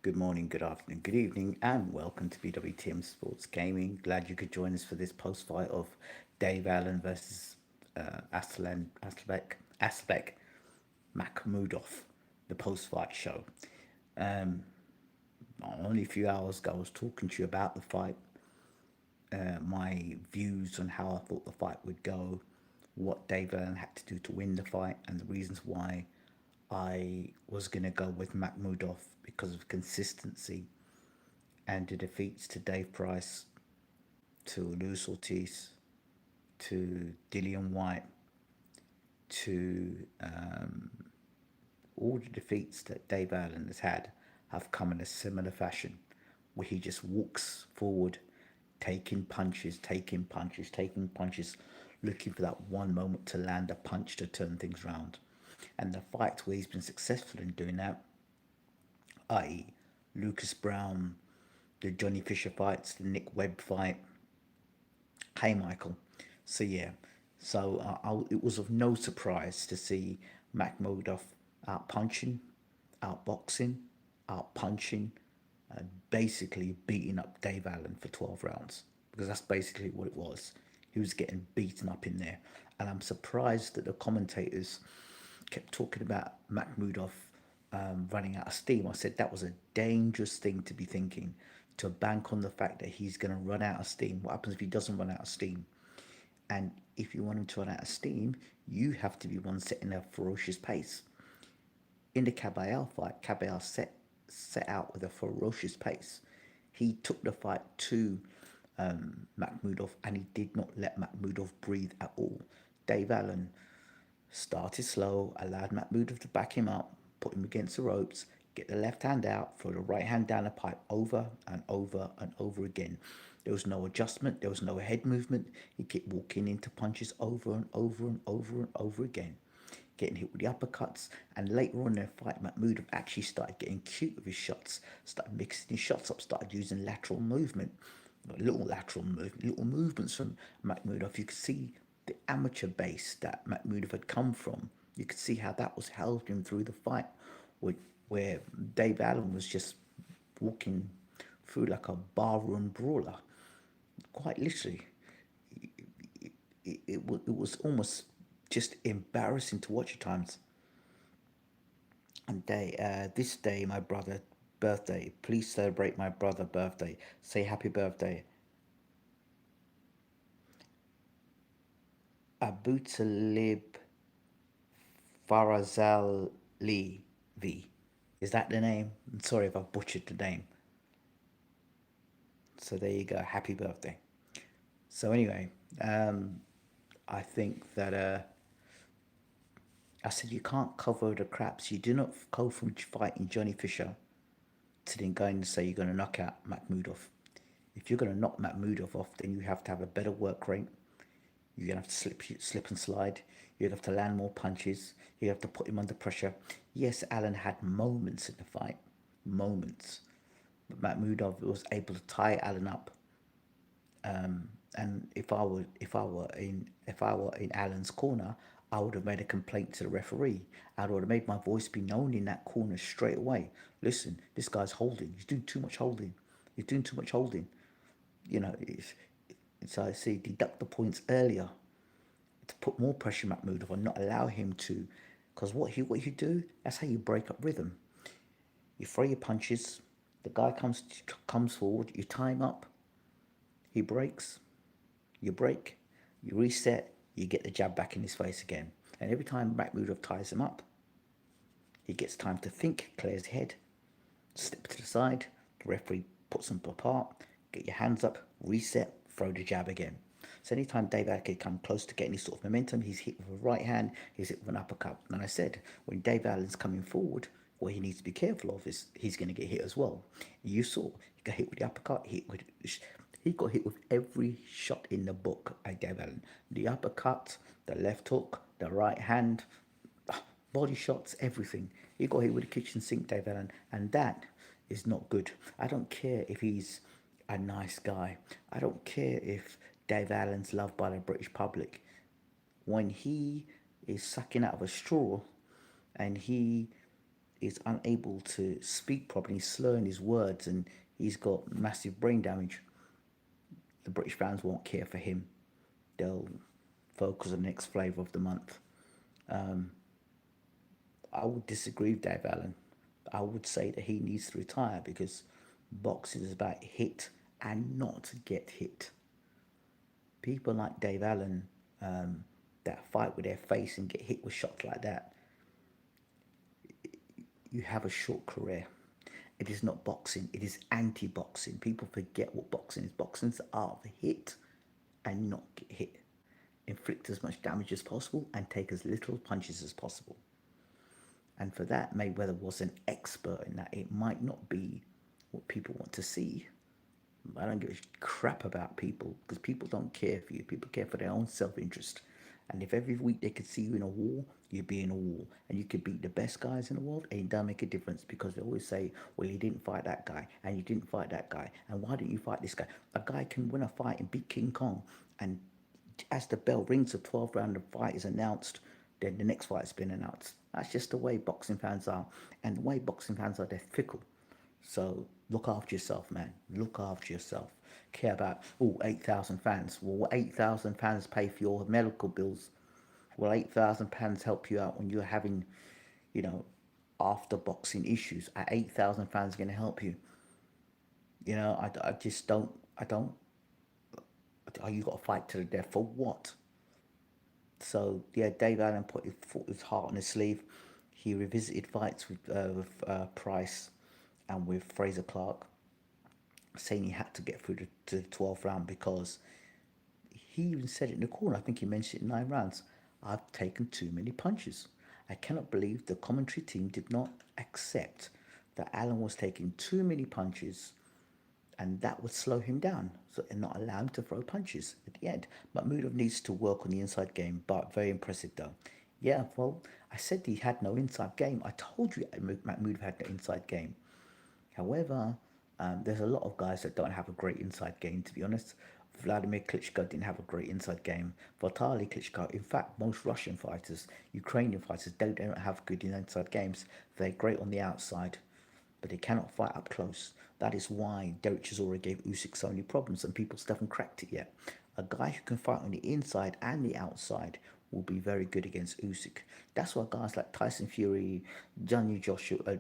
Good morning, good afternoon, good evening, and welcome to BWTM Sports Gaming. Glad you could join us for this post fight of Dave Allen versus Arslanbek Makhmudov, the post fight show. Um, Only a few hours ago, I was talking to you about the fight, my views on how I thought the fight would go, what Dave Allen had to do to win the fight, and the reasons why I was going to go with Makhmudov because of consistency and the defeats to Dave Price, to Luis Ortiz, to Dillian White, to all the defeats that Dave Allen has had have come in a similar fashion, where he just walks forward, taking punches, taking punches, taking punches, looking for that one moment to land a punch to turn things round. And the fights where he's been successful in doing that, i.e., Lucas Brown, the Johnny Fisher fights, the Nick Webb fight, hey Michael. So yeah, it was of no surprise to see Makhmudov out punching, out boxing, out punching, basically beating up Dave Allen for 12 rounds because that's basically what it was. He was getting beaten up in there, and I'm surprised that the commentators kept talking about Makhmudov running out of steam. I said that was a dangerous thing to be thinking, to bank on the fact that he's going to run out of steam. What happens if he doesn't run out of steam? And if you want him to run out of steam, you have to be one setting a ferocious pace. In the Caballero fight, Caballero set out with a ferocious pace. He took the fight to Makhmudov, and he did not let Makhmudov breathe at all. Dave Allen started slow, allowed Makhmudov to back him up, put him against the ropes, get the left hand out, throw the right hand down the pipe over and over and over again. There was no adjustment, there was no head movement. He kept walking into punches over and over and over and over again, getting hit with the uppercuts. And later on in the fight, Makhmudov actually started getting cute with his shots, started mixing his shots up, started using lateral movement, little movements from Makhmudov. You could see the amateur base that Makhmudov had come from. You could see how that was helping him through the fight, where Dave Allen was just walking through like a barroom brawler, quite literally. It was almost just embarrassing to watch at times. And this day, my brother birthday. Please celebrate my brother birthday. Say happy birthday. Abutalib Farazali V. Is that the name? I'm sorry if I butchered the name. So there you go. Happy birthday. So anyway, I think that I said you can't cover the craps. You do not go from fighting Johnny Fisher to then going to say you're going to knock out Makhmudov. If you're going to knock Makhmudov off, then you have to have a better work rate. You're going to have to slip and slide. You're going to have to land more punches. You have to put him under pressure. Yes, Allen had moments in the fight, moments, but Makhmudov was able to tie Allen up. And if I were in Allen's corner, I would have made a complaint to the referee. I would have made my voice be known in that corner straight away. Listen, this guy's holding. He's doing too much holding. He's doing too much holding. You know, so I say deduct the points earlier to put more pressure on Makhmudov and not allow him to, because what you do, that's how you break up rhythm. You throw your punches, the guy comes forward, you tie him up, he breaks, you break, you reset, you get the jab back in his face again. And every time Makhmudov ties him up, he gets time to think, clears his head, step to the side, the referee puts them apart, get your hands up, reset, throw the jab again. So anytime Dave Allen comes close to getting any sort of momentum, he's hit with a right hand, he's hit with an uppercut. And I said, when Dave Allen's coming forward, what he needs to be careful of is he's going to get hit as well. You saw, he got hit with the uppercut, he got hit with every shot in the book by Dave Allen. The uppercut, the left hook, the right hand, body shots, everything. He got hit with a kitchen sink, Dave Allen, and that is not good. I don't care if he's a nice guy. I don't care if Dave Allen's loved by the British public. When he is sucking out of a straw and he is unable to speak properly, he's slurring his words, and he's got massive brain damage. The British fans won't care for him. They'll focus on the next flavour of the month. I would disagree with Dave Allen. I would say that he needs to retire because boxing is about hit and not get hit. People like Dave Allen that fight with their face and get hit with shots like that, you have a short career. It is not boxing, it is anti boxing. People forget what boxing is. Boxing's the art of hit and not get hit. Inflict as much damage as possible and take as little punches as possible. And for that, Mayweather was an expert in that. It might not be what people want to see. I don't give a crap about people because people don't care for you. People care for their own self-interest. And if every week they could see you in a war, you'd be in a war. And you could beat the best guys in the world, and it doesn't make a difference because they always say, well, you didn't fight that guy, and you didn't fight that guy. And why didn't you fight this guy? A guy can win a fight and beat King Kong. And as the bell rings, the 12th round of fight is announced, then the next fight's been announced. That's just the way boxing fans are. And the way boxing fans are, they're fickle. So look after yourself, man. Look after yourself. Care about, 8,000 fans. Well, 8,000 fans pay for your medical bills. Will 8,000 fans help you out when you're having, you know, after boxing issues? Are 8,000 fans going to help you? You know, I just don't, you got to fight to the death for what? So yeah, Dave Allen put his heart on his sleeve. He revisited fights with Price and with Fraser Clark, saying he had to get through to the 12th round because he even said it in the corner. I think he mentioned it in 9 rounds. I've taken too many punches. I cannot believe the commentary team did not accept that Allen was taking too many punches and that would slow him down so and not allow him to throw punches at the end. Makhmudov needs to work on the inside game, but very impressive though. Yeah, well, I said he had no inside game. I told you Makhmudov had no inside game. However, there's a lot of guys that don't have a great inside game, to be honest. Vladimir Klitschko didn't have a great inside game. Vitaly Klitschko, in fact, most Russian fighters, Ukrainian fighters, they don't have good inside games. They're great on the outside, but they cannot fight up close. That is why Derek Chisora gave Usyk so many problems, and people still haven't cracked it yet. A guy who can fight on the inside and the outside will be very good against Usyk. That's why guys like Tyson Fury, Joshua,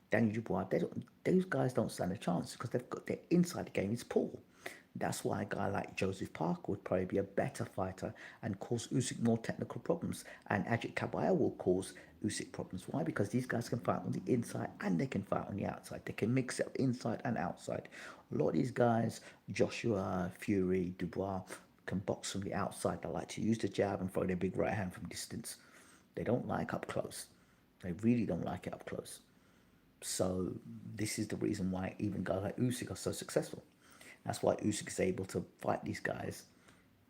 Daniel Dubois, those guys don't stand a chance because they've got their inside game is poor. That's why a guy like Joseph Parker would probably be a better fighter and cause Usyk more technical problems. And Ajit Kabaya will cause Usyk problems. Why? Because these guys can fight on the inside and they can fight on the outside. They can mix up inside and outside. A lot of these guys, Joshua, Fury, Dubois, can box from the outside. They like to use the jab and throw their big right hand from distance. They don't like up close. They really don't like it up close. So this is the reason why even guys like Usyk are so successful. That's why Usyk is able to fight these guys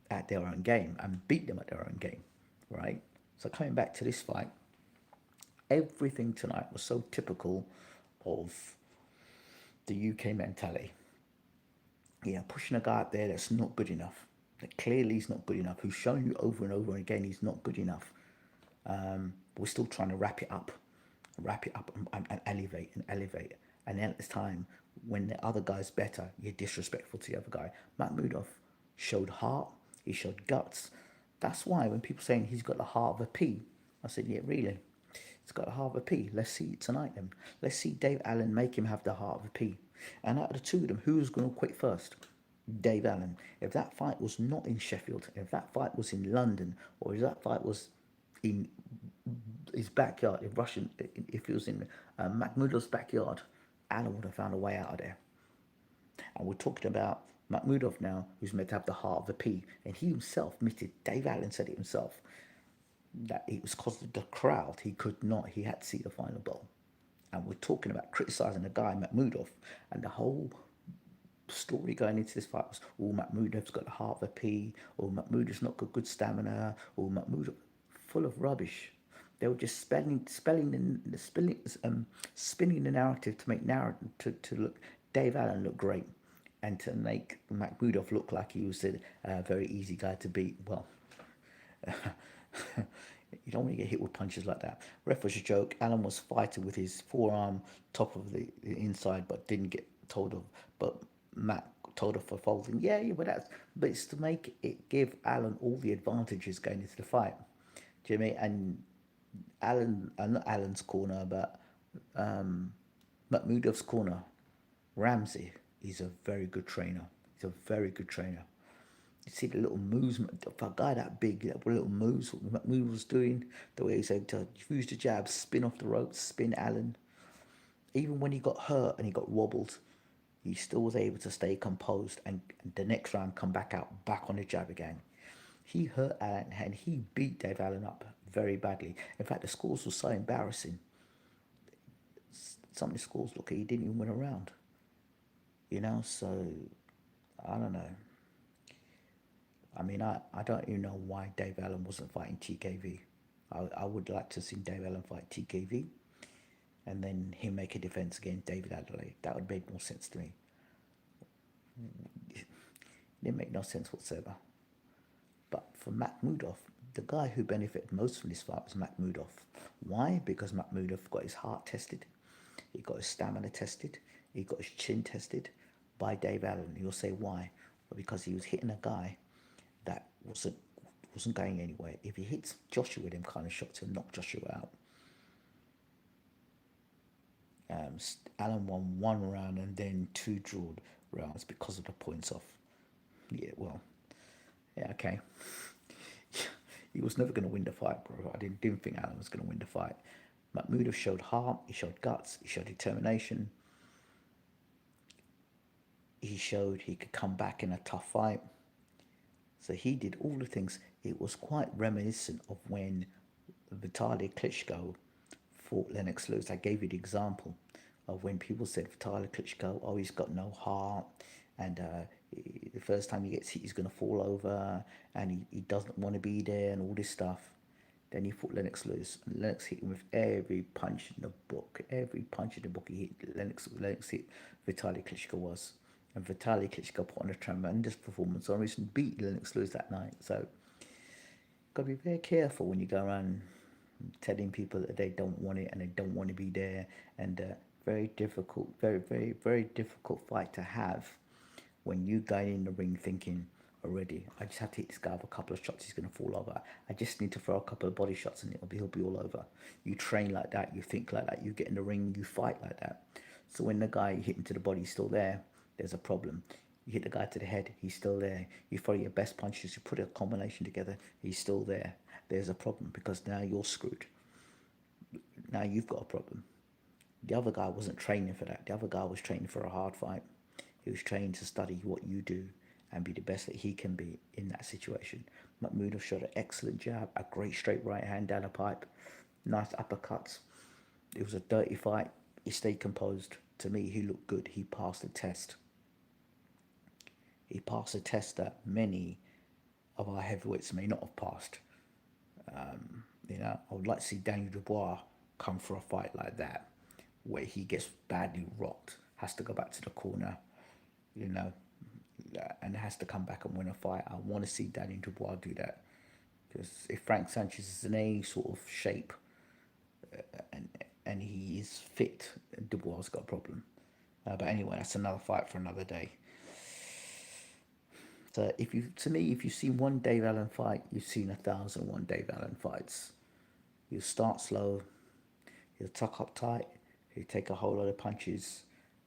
at their own game and beat them at their own game, right? So coming back to this fight, everything tonight was so typical of the UK mentality. Yeah, pushing a guy out there that's not good enough, that clearly he's not good enough, who's shown you over and over again he's not good enough. We're still trying to wrap it up and elevate and elevate. And then at this time, when the other guy's better, you're disrespectful to the other guy. Makhmudov showed heart, he showed guts. That's why when people saying he's got the heart of a pea, I said, yeah, really? He's got the heart of a pea. Let's see it tonight then. Let's see Dave Allen make him have the heart of a pea. And out of the two of them, who's going to quit first? Dave Allen. If that fight was not in Sheffield, if that fight was in London, or if that fight was in his backyard, if it was in Makhmudov's backyard, Allen would have found a way out of there. And we're talking about Makhmudov now, who's meant to have the heart of a pea. And he himself admitted, Dave Allen said it himself, that it was because of the crowd. He could not, he had to see the final bell. And we're talking about criticising the guy, Makhmudov, and the whole story going into this fight was, Makhmudov's got the heart of a pea, or Makhmudov's not got good stamina, or Makhmudov, full of rubbish. They were just spinning the narrative to make to look Dave Allen look great, and to make Makhmudov look like he was a very easy guy to beat. Well, You don't want to get hit with punches like that. Ref was a joke. Allen was fighting with his forearm top of the inside, but didn't get told of. But Matt told of for folding. Yeah, but it's to make it give Allen all the advantages going into the fight. Do you know what I mean? And not Allen's corner, but Makhmudov's corner. Ramsey, he's a very good trainer. He's a very good trainer. You see the little moves for a guy that big, that little moves what McMahon was doing, the way he said to use the jab, spin off the ropes, spin Allen. Even when he got hurt and he got wobbled, he still was able to stay composed and the next round come back out, back on the jab again. He hurt Allen and he beat Dave Allen up very badly. In fact, the scores were so embarrassing. Some of the scores look he didn't even win a round. So I don't know. I mean, I don't even know why Dave Allen wasn't fighting TKV. I would like to see Dave Allen fight TKV and then him make a defense against David Adelaide. That would make more sense to me. It didn't make no sense whatsoever. But for Makhmudov, the guy who benefited most from this fight was Makhmudov. Why? Because Makhmudov got his heart tested, he got his stamina tested, he got his chin tested by Dave Allen. You'll say why? Well, because he was hitting a guy that wasn't going anywhere. If he hits Joshua with them kind of shots, he'll knock Joshua out. Allen won one round and then two drawn rounds because of the points off. Yeah, well, yeah, okay. He was never going to win the fight, bro. I didn't think Allen was going to win the fight. Makhmudov showed heart, he showed guts, he showed determination. He showed he could come back in a tough fight. So he did all the things. It was quite reminiscent of when Vitaly Klitschko fought Lennox Lewis. I gave you the example of when people said Vitaly Klitschko, oh, he's got no heart, and the first time he gets hit, he's going to fall over, and he doesn't want to be there, and all this stuff. Then he fought Lennox Lewis, and Lennox hit him with every punch in the book. Every punch in the book he hit. Lennox hit Vitaly Klitschko was. And Vitaly Klitschko put on a tremendous performance. On reason beat Lennox Lewis that night. So, got to be very careful when you go around telling people that they don't want it and they don't want to be there. And very difficult, very, very, very difficult fight to have when you go in the ring thinking, already, I just have to hit this guy with a couple of shots, he's going to fall over. I just need to throw a couple of body shots and he'll be all over. You train like that, you think like that, you get in the ring, you fight like that. So when the guy hit him to the body is still there, there's a problem. You hit the guy to the head, he's still there. You throw your best punches, you put a combination together, he's still there. There's a problem because now you're screwed. Now you've got a problem. The other guy wasn't training for that. The other guy was training for a hard fight. He was trained to study what you do and be the best that he can be in that situation. Makhmudov shot an excellent jab, a great straight right hand down the pipe, nice uppercuts. It was a dirty fight. He stayed composed. To me, he looked good. He passed the test. He passed a test that many of our heavyweights may not have passed. I would like to see Daniel Dubois come for a fight like that, where he gets badly rocked, has to go back to the corner, and has to come back and win a fight. I want to see Daniel Dubois do that. Because if Frank Sanchez is in any sort of shape and he is fit, Dubois got a problem. But anyway, that's another fight for another day. So if you've seen one Dave Allen fight, you've seen 1,001 Dave Allen fights. He'll start slow, he'll tuck up tight, he'll take a whole lot of punches,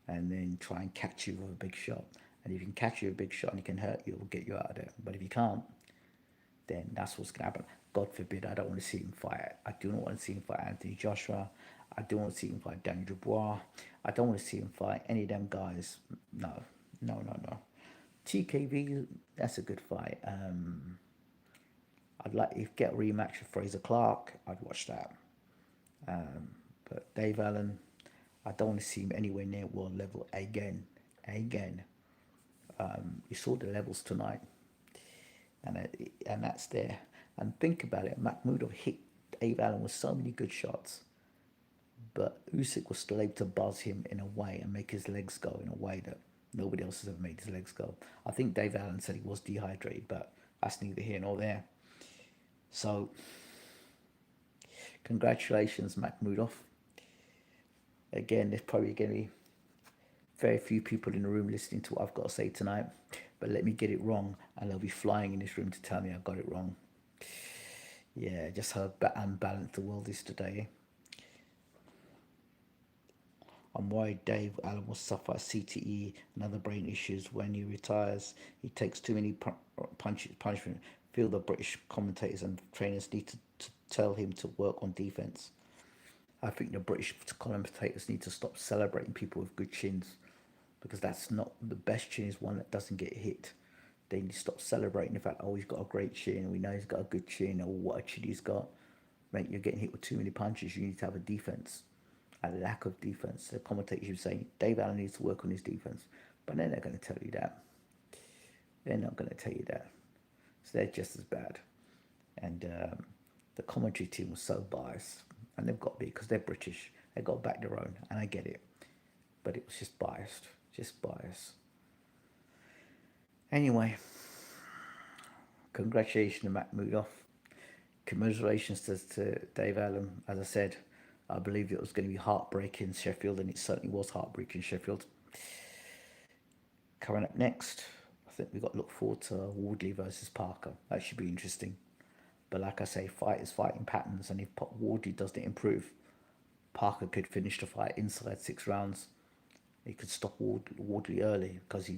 and then try and catch you with a big shot. And if he can catch you with a big shot and he can hurt you, it'll get you out of there. But if he can't, then that's what's going to happen. God forbid, I don't want to see him fight. I do not want to see him fight Anthony Joshua. I don't want to see him fight Daniel Dubois. I don't want to see him fight any of them guys. No. TKV, that's a good fight. I'd like if get a rematch with Fraser Clark. I'd watch that. But Dave Allen, I don't want to see him anywhere near world level again. You saw the levels tonight, and that's there. And think about it, Makhmudov hit Dave Allen with so many good shots, but Usyk was still able to buzz him in a way and make his legs go in a way that nobody else has ever made his legs go. I think Dave Allen said he was dehydrated, but that's neither here nor there. So Congratulations, Makhmudov. Again, there's probably going to be very few people in the room listening to what I've got to say tonight, but let me get it wrong, and they'll be flying in this room to tell me I got it wrong. Yeah, just how unbalanced the world is today. I'm worried Dave Allen will suffer CTE and other brain issues when he retires. He takes too many punishment. Feel the British commentators and trainers need to tell him to work on defence. I think the British commentators need to stop celebrating people with good chins, because that's not the best chin. Is one that doesn't get hit. They need to stop celebrating the fact, oh, he's got a great chin, we know he's got a good chin, or what a chin he's got. Mate, you're getting hit with too many punches. You need to have a defence. A lack of defence. The commentators should say Dave Allen needs to work on his defence, but they're not going to tell you that. They're not going to tell you that. So they're just as bad. And the commentary team was so biased, and they've got to be, because they're British. They've got to back their own, and I get it. But it was just biased. Just biased. Anyway, congratulations to Makhmudov. Commiserations to Dave Allen. As I said, I believed it was going to be heartbreaking Sheffield, and it certainly was heartbreaking Sheffield. Coming up next, I think we've got to look forward to Wardley versus Parker. That should be interesting. But like I say, fight is fighting patterns, and if Wardley doesn't improve, Parker could finish the fight inside 6 rounds. He could stop Wardley early, because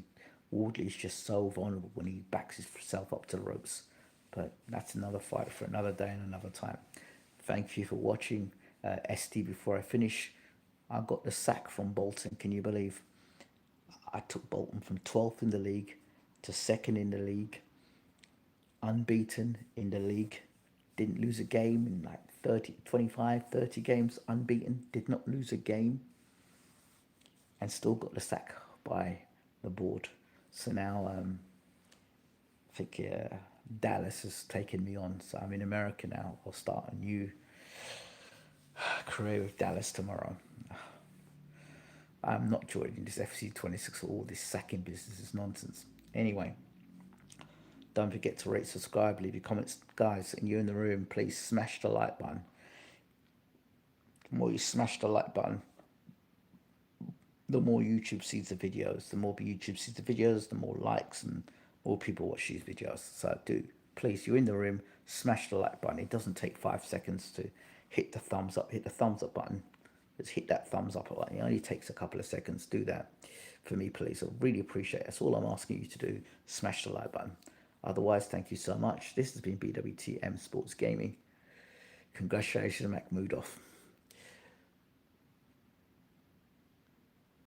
Wardley is just so vulnerable when he backs himself up to the ropes. But that's another fight for another day and another time. Thank you for watching. ST, before I finish, I got the sack from Bolton. Can you believe? I took Bolton from 12th in the league to 2nd in the league, unbeaten in the league, didn't lose a game in like 30 games, unbeaten, did not lose a game, and still got the sack by the board. So now I think Dallas has taken me on, so I'm in America now. I'll start a new career with Dallas tomorrow. I'm not joining this FC26 or all this sacking business. Is nonsense. Anyway, don't forget to rate, subscribe, leave your comments. Guys, and you're in the room, please smash the like button. The more you smash the like button, the more YouTube sees the videos. The more YouTube sees the videos, the more likes and more people watch these videos. So do, please, you're in the room, smash the like button. It doesn't take 5 seconds to hit the thumbs up. Hit the thumbs up button. Just hit that thumbs up button. It only takes a couple of seconds. Do that for me, please. I really appreciate it. That's all I'm asking you to do. Smash the like button. Otherwise, thank you so much. This has been BWTM Sports Gaming. Congratulations, Makhmudov.